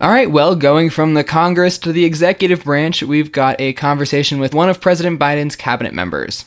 All right, well, going from the Congress to the executive branch, we've got a conversation with one of President Biden's cabinet members.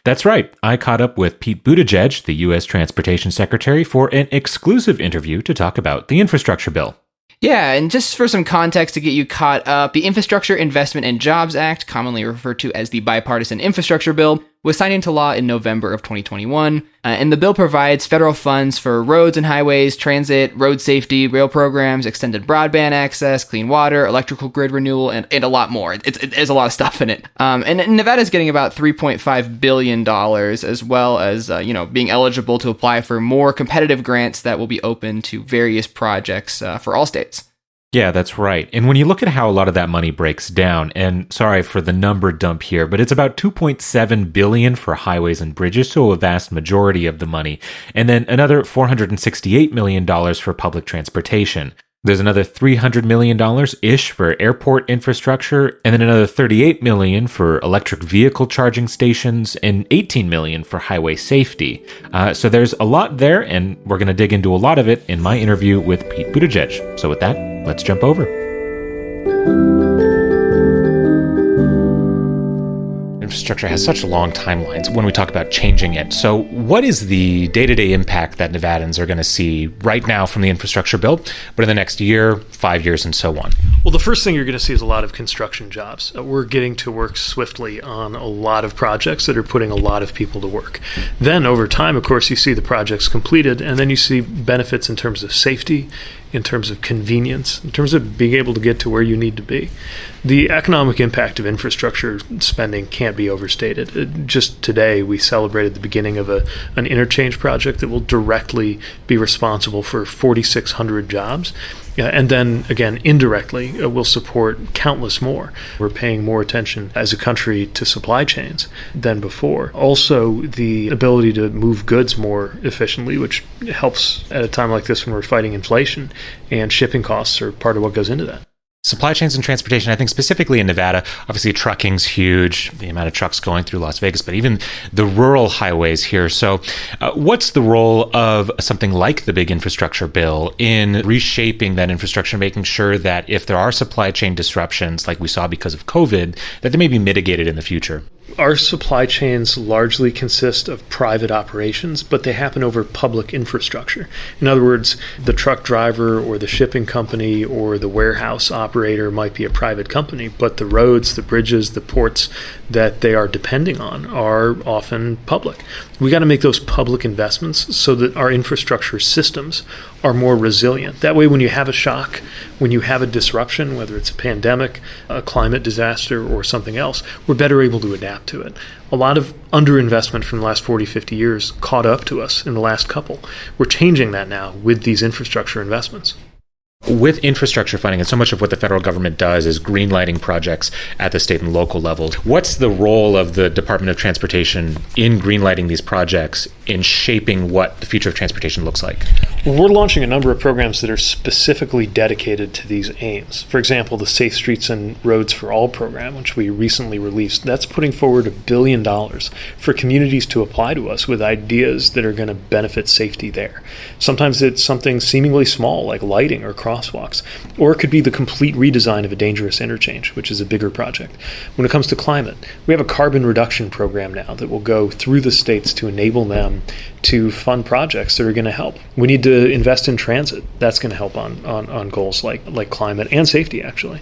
That's right. I caught up with Pete Buttigieg, the U.S. Transportation Secretary, for an exclusive interview to talk about the infrastructure bill. Yeah, and just for some context to get you caught up, the Infrastructure Investment and Jobs Act, commonly referred to as the Bipartisan Infrastructure Bill, was signed into law in November of 2021, and the bill provides federal funds for roads and highways, transit, road safety, rail programs, extended broadband access, clean water, electrical grid renewal, and a lot more. There's a lot of stuff in it. And Nevada's getting about $3.5 billion, as well as, being eligible to apply for more competitive grants that will be open to various projects for all states. Yeah, that's right. And when you look at how a lot of that money breaks down, and sorry for the number dump here, but it's about $2.7 billion for highways and bridges, so a vast majority of the money, and then another $468 million for public transportation. There's another $300 million-ish for airport infrastructure, and then another $38 million for electric vehicle charging stations, and $18 million for highway safety. So there's a lot there, and we're going to dig into a lot of it in my interview with Pete Buttigieg. So with that, let's jump over. Infrastructure has such long timelines when we talk about changing it. So what is the day-to-day impact that Nevadans are going to see right now from the infrastructure bill, but in the next year, 5 years, and so on? Well, the first thing you're going to see is a lot of construction jobs. We're getting to work swiftly on a lot of projects that are putting a lot of people to work. Then over time, of course, you see the projects completed, and then you see benefits in terms of safety, in terms of convenience, in terms of being able to get to where you need to be. The economic impact of infrastructure spending can't be overstated. Just today, we celebrated the beginning of an interchange project that will directly be responsible for 4,600 jobs. And then, again, indirectly, will support countless more. We're paying more attention as a country to supply chains than before. Also, the ability to move goods more efficiently, which helps at a time like this when we're fighting inflation, and shipping costs are part of what goes into that. Supply chains and transportation, I think specifically in Nevada, obviously trucking's huge, the amount of trucks going through Las Vegas, but even the rural highways here. So what's the role of something like the big infrastructure bill in reshaping that infrastructure, making sure that if there are supply chain disruptions like we saw because of COVID, that they may be mitigated in the future? Our supply chains largely consist of private operations, but they happen over public infrastructure. In other words, the truck driver or the shipping company or the warehouse operator might be a private company, but the roads, the bridges, the ports that they are depending on are often public. We got to make those public investments so that our infrastructure systems are more resilient. That way, when you have a shock, when you have a disruption, whether it's a pandemic, a climate disaster, or something else, we're better able to adapt to it. A lot of underinvestment from the last 40, 50 years caught up to us in the last couple. We're changing that now with these infrastructure investments. With infrastructure funding, and so much of what the federal government does is greenlighting projects at the state and local level. What's the role of the Department of Transportation in greenlighting these projects in shaping what the future of transportation looks like? Well, we're launching a number of programs that are specifically dedicated to these aims. For example, the Safe Streets and Roads for All program, which we recently released, that's putting forward $1 billion for communities to apply to us with ideas that are going to benefit safety there. Sometimes it's something seemingly small, like lighting or crosswalks, or it could be the complete redesign of a dangerous interchange, which is a bigger project. When it comes to climate, we have a carbon reduction program now that will go through the states to enable them to fund projects that are going to help. We need to invest in transit. That's going to help on goals like climate and safety, actually,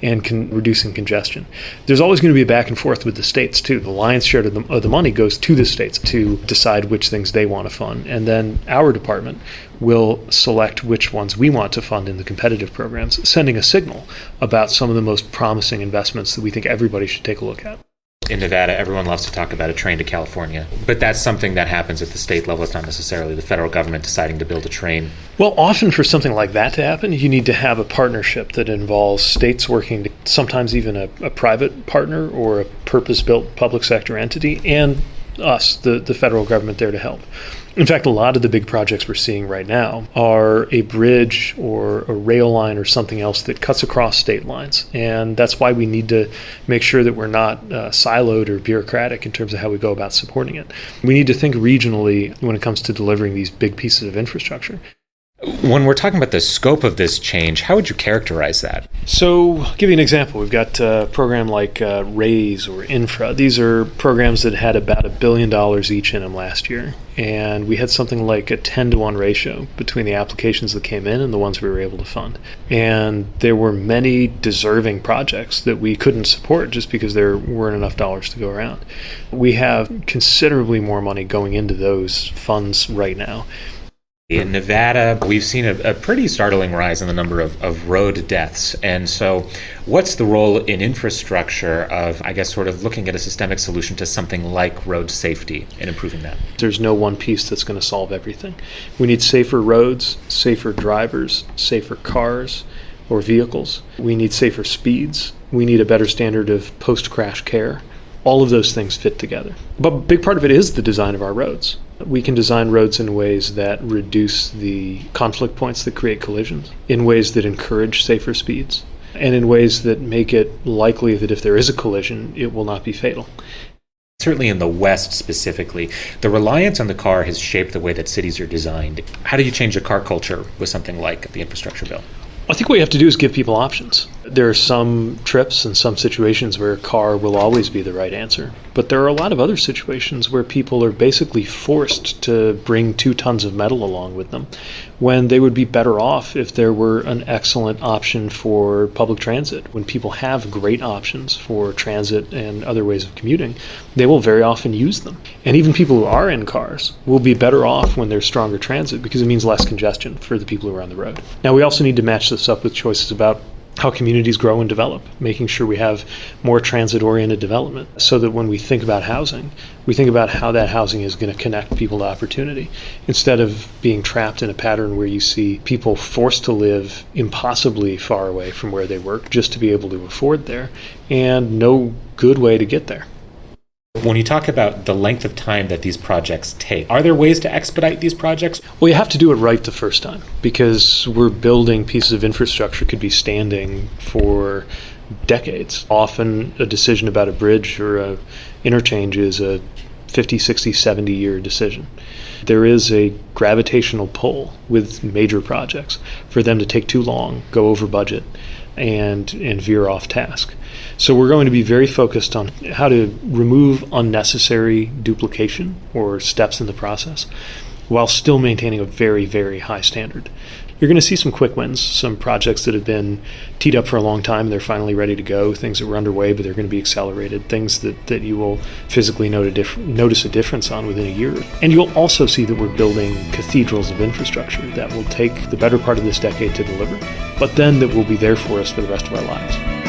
and reducing congestion. There's always going to be a back and forth with the states, too. The lion's share of the money goes to the states to decide which things they want to fund, and then our department will select which ones we want to fund in the competitive programs, sending a signal about some of the most promising investments that we think everybody should take a look at. In Nevada, everyone loves to talk about a train to California, but that's something that happens at the state level. It's not necessarily the federal government deciding to build a train. Well, often for something like that to happen, you need to have a partnership that involves states working, sometimes even a private partner or a purpose-built public sector entity, and us, the federal government, there to help. In fact, a lot of the big projects we're seeing right now are a bridge or a rail line or something else that cuts across state lines. And that's why we need to make sure that we're not siloed or bureaucratic in terms of how we go about supporting it. We need to think regionally when it comes to delivering these big pieces of infrastructure. When we're talking about the scope of this change, how would you characterize that? So, I'll give you an example. We've got a program like RAISE or Infra. These are programs that had about $1 billion each in them last year. And we had something like a 10-to-1 ratio between the applications that came in and the ones we were able to fund. And there were many deserving projects that we couldn't support just because there weren't enough dollars to go around. We have considerably more money going into those funds right now. In Nevada, we've seen a pretty startling rise in the number of road deaths. And so what's the role in infrastructure of, I guess, sort of looking at a systemic solution to something like road safety and improving that? There's no one piece that's going to solve everything. We need safer roads, safer drivers, safer cars or vehicles. We need safer speeds. We need a better standard of post-crash care. All of those things fit together. But a big part of it is the design of our roads. We can design roads in ways that reduce the conflict points that create collisions, in ways that encourage safer speeds, and in ways that make it likely that if there is a collision, it will not be fatal. Certainly in the West specifically, the reliance on the car has shaped the way that cities are designed. How do you change the car culture with something like the infrastructure bill? I think what you have to do is give people options. There are some trips and some situations where a car will always be the right answer. But there are a lot of other situations where people are basically forced to bring 2 tons of metal along with them, when they would be better off if there were an excellent option for public transit. When people have great options for transit and other ways of commuting, they will very often use them. And even people who are in cars will be better off when there's stronger transit because it means less congestion for the people who are on the road. Now, we also need to match this up with choices about how communities grow and develop, making sure we have more transit-oriented development so that when we think about housing, we think about how that housing is going to connect people to opportunity instead of being trapped in a pattern where you see people forced to live impossibly far away from where they work just to be able to afford there and no good way to get there. When you talk about the length of time that these projects take, are there ways to expedite these projects? Well, you have to do it right the first time because we're building pieces of infrastructure could be standing for decades. Often a decision about a bridge or an interchange is a 50, 60, 70-year decision. There is a gravitational pull with major projects for them to take too long, go over budget, and veer off task. So we're going to be very focused on how to remove unnecessary duplication or steps in the process while still maintaining a very, very high standard. You're going to see some quick wins, some projects that have been teed up for a long time, they're finally ready to go, things that were underway but they're going to be accelerated, things that you will physically notice a difference on within a year. And you'll also see that we're building cathedrals of infrastructure that will take the better part of this decade to deliver, but then that will be there for us for the rest of our lives.